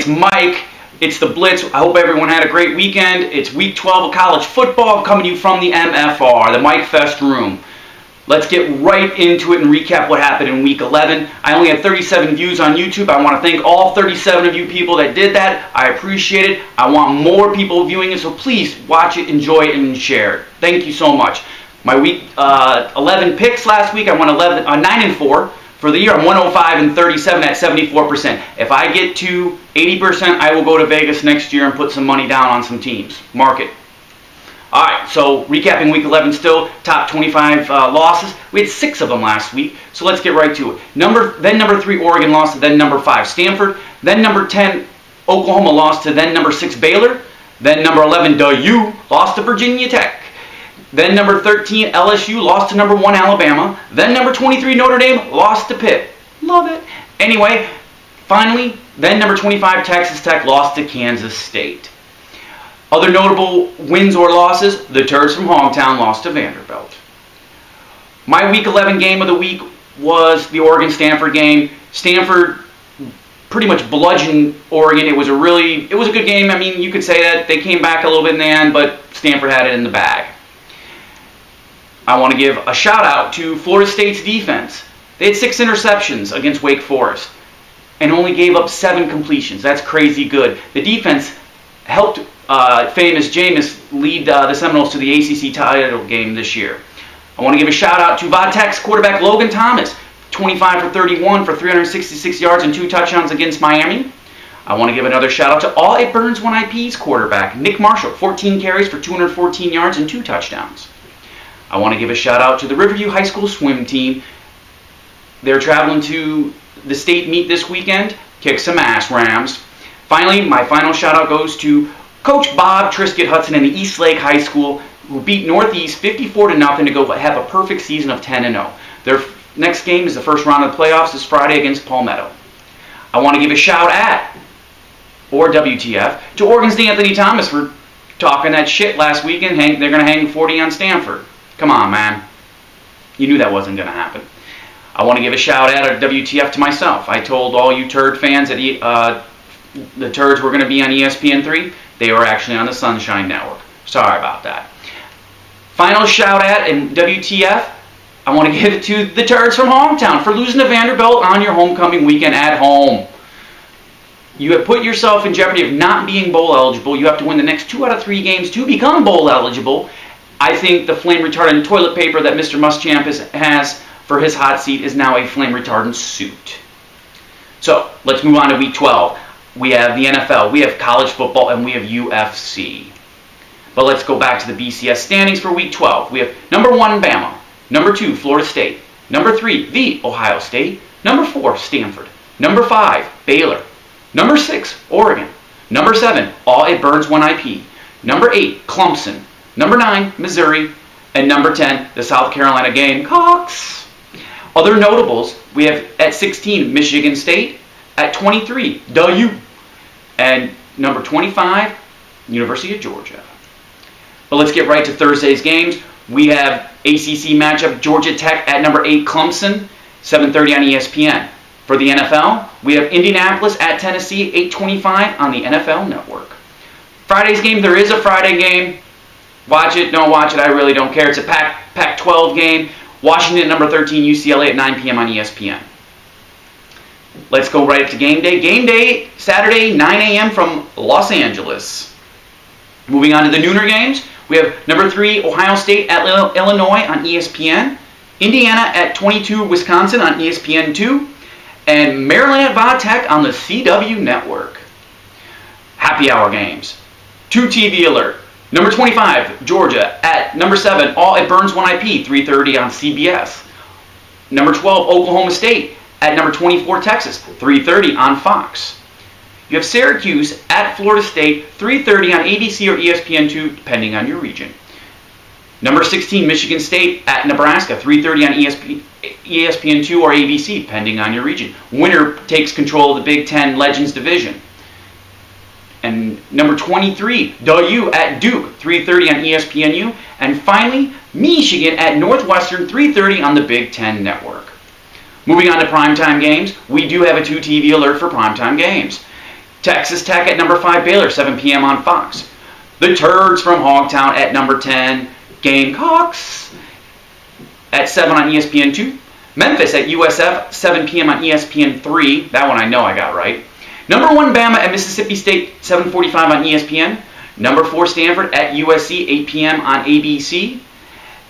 it's Mike. It's the Blitz. I hope everyone had a great weekend. It's week 12 of college football coming to you from the MFR, the Mike Fest room. Let's get right into it and recap what happened in week 11. I only had 37 views on YouTube. I want to thank all 37 of you people that did that. I appreciate it. I want more people viewing it, so please watch it, enjoy it, and share it. Thank you so much. My week 11 picks last week, I won 9-4. For the year, I'm 105-37 at 74%. If I get to 80%, I will go to Vegas next year and put some money down on some teams. Mark it. All right, so recapping week 11 still, top 25 losses. We had 6 of them last week, so let's get right to it. Then number 3, Oregon lost to then number 5, Stanford. Then number 10, Oklahoma lost to then number 6, Baylor. Then number 11, DU lost to Virginia Tech. Then number 13, LSU lost to number 1, Alabama. Then number 23, Notre Dame lost to Pitt. Love it. Anyway, finally, then number 25, Texas Tech lost to Kansas State. Other notable wins or losses, the Turds from Hometown lost to Vanderbilt. My week 11 game of the week was the Oregon-Stanford game. Stanford pretty much bludgeoned Oregon. It was a good game. I mean, you could say that they came back a little bit in the end, but Stanford had it in the bag. I want to give a shout out to Florida State's defense. They had 6 interceptions against Wake Forest and only gave up 7 completions. That's crazy good. The defense helped famous Jameis lead the Seminoles to the ACC title game this year. I want to give a shout out to Va-Tech's quarterback Logan Thomas, 25 for 31 for 366 yards and 2 touchdowns against Miami. I want to give another shout out to All It Burns 1IP's quarterback Nick Marshall, 14 carries for 214 yards and 2 touchdowns. I want to give a shout out to the Riverview High School swim team. They're traveling to the state meet this weekend. Kick some ass, Rams. Finally, my final shout out goes to Coach Bob Trisket Hudson and the East Lake High School, who beat Northeast 54-0 to go have a perfect season of 10-0. Their next game is the first round of the playoffs this Friday against Palmetto. I want to give a shout at, or WTF, to Oregon's Anthony Thomas for talking that shit last weekend. They're going to hang 40 on Stanford. Come on, man. You knew that wasn't going to happen. I want to give a shout out or WTF to myself. I told all you Turd fans that the Turds were going to be on ESPN3. They were actually on the Sunshine Network. Sorry about that. Final shout out and WTF, I want to give it to the Turds from Hometown for losing to Vanderbilt on your homecoming weekend at home. You have put yourself in jeopardy of not being bowl eligible. You have to win the next 2 out of 3 games to become bowl eligible. I think the flame retardant toilet paper that Mr. Muschamp has for his hot seat is now a flame retardant suit. So, let's move on to week 12. We have the NFL, we have college football, and we have UFC. But let's go back to the BCS standings for week 12. We have number 1, Bama. Number 2, Florida State. Number 3, the Ohio State. Number 4, Stanford. Number 5, Baylor. Number 6, Oregon. Number 7, All It Burns 1IP. Number 8, Clemson. Number 9, Missouri. And number 10, the South Carolina Gamecocks. Other notables, we have at 16, Michigan State. At 23, DU. And number 25, University of Georgia. But let's get right to Thursday's games. We have ACC matchup, Georgia Tech at number 8, Clemson, 7:30 on ESPN. For the NFL, we have Indianapolis at Tennessee, 8:25 on the NFL Network. Friday's game, there is a Friday game. Watch it, don't watch it, I really don't care. It's a Pac-12 game. Washington, number 13, UCLA at 9 p.m. on ESPN. Let's go right to game day. Game day, Saturday, 9 a.m. from Los Angeles. Moving on to the nooner games, we have number 3, Ohio State at Illinois on ESPN. Indiana at 22, Wisconsin on ESPN2. And Maryland at Va-Tech on the CW Network. Happy hour games. 2 TV alert. Number 25, Georgia at number 7, All It Burns 1IP, 3:30 on CBS. Number 12, Oklahoma State at number 24, Texas, 3:30 on Fox. You have Syracuse at Florida State, 3:30 on ABC or ESPN2, depending on your region. Number 16, Michigan State at Nebraska, 3:30 on ESPN2 or ABC, depending on your region. Winner takes control of the Big Ten Legends Division. And number 23, DU at Duke, 3:30 on ESPNU. And finally, Michigan at Northwestern, 3:30 on the Big Ten Network. Moving on to primetime games, we do have a 2 TV alert for primetime games. Texas Tech at number 5 Baylor, 7 p.m. on Fox. The Turds from Hogtown at number 10 Gamecocks at 7 on ESPN2. Memphis at USF, 7 p.m. on ESPN3. That one I know I got right. Number 1 Bama at Mississippi State, 7:45 on ESPN. Number 4 Stanford at USC, 8 p.m. on ABC.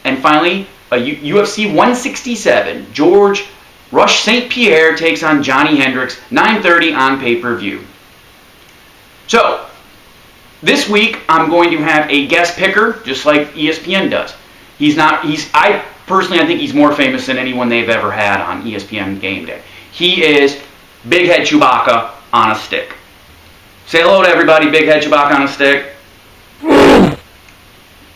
And finally, UFC 167. George Rush St. Pierre takes on Johnny Hendricks, 9:30 on pay-per-view. So, this week I'm going to have a guest picker, just like ESPN does. I think he's more famous than anyone they've ever had on ESPN Game Day. He is Big Head Chewbacca on a stick. Say hello to everybody, Big Head Chewbacca on a stick.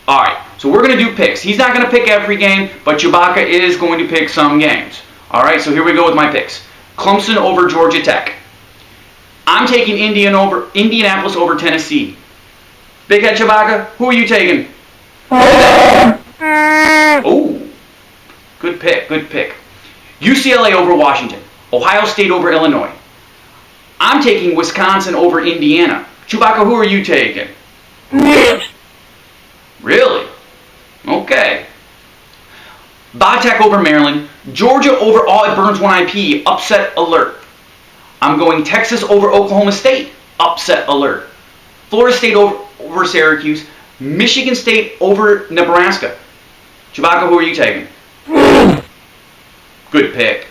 Alright, so we're going to do picks. He's not going to pick every game, but Chewbacca is going to pick some games. Alright, so here we go with my picks. Clemson over Georgia Tech. I'm taking Indianapolis over Tennessee. Big Head Chewbacca, who are you taking? Oh, good pick, good pick. UCLA over Washington. Ohio State over Illinois. I'm taking Wisconsin over Indiana. Chewbacca, who are you taking? Really? Okay. Tech over Maryland. Georgia over All It Burns 1IP. Upset alert. I'm going Texas over Oklahoma State. Upset alert. Florida State over Syracuse. Michigan State over Nebraska. Chewbacca, who are you taking? Good pick.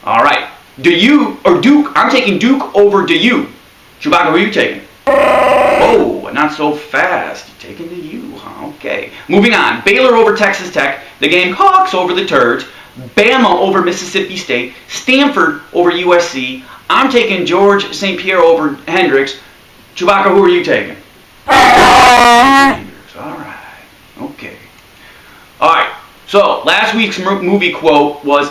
All right. Duke. I'm taking Duke over DU. Chewbacca, who are you taking? Oh, not so fast. You're taking DU, huh? Okay. Moving on. Baylor over Texas Tech. The Gamecocks over the Turds. Bama over Mississippi State. Stanford over USC. I'm taking George St. Pierre over Hendricks. Chewbacca, who are you taking? All right. Okay. All right. So, last week's movie quote was,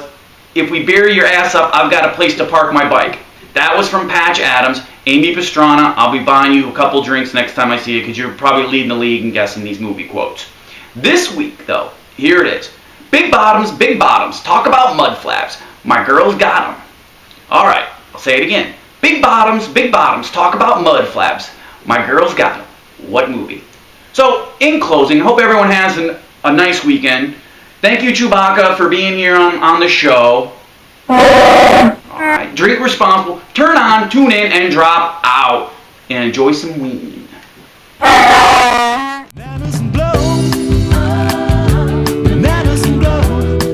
"If we bury your ass up, I've got a place to park my bike." That was from Patch Adams. Amy Pastrana, I'll be buying you a couple drinks next time I see you because you're probably leading the league in guessing these movie quotes. This week, though, here it is. Big bottoms, talk about mud flaps. My girls got them. All right, I'll say it again. Big bottoms, talk about mud flaps. My girls got them. What movie? So, in closing, I hope everyone has a nice weekend. Thank you, Chewbacca, for being here on the show. Alright, drink responsible, turn on, tune in, and drop out. And enjoy some weed. Bananas and blow. Bananas and blow.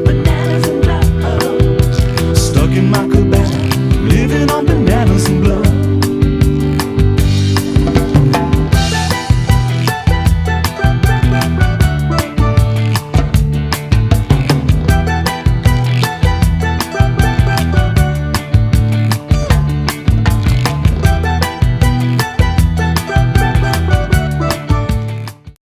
Bananas and blow. Stuck in my cabana, living on bananas and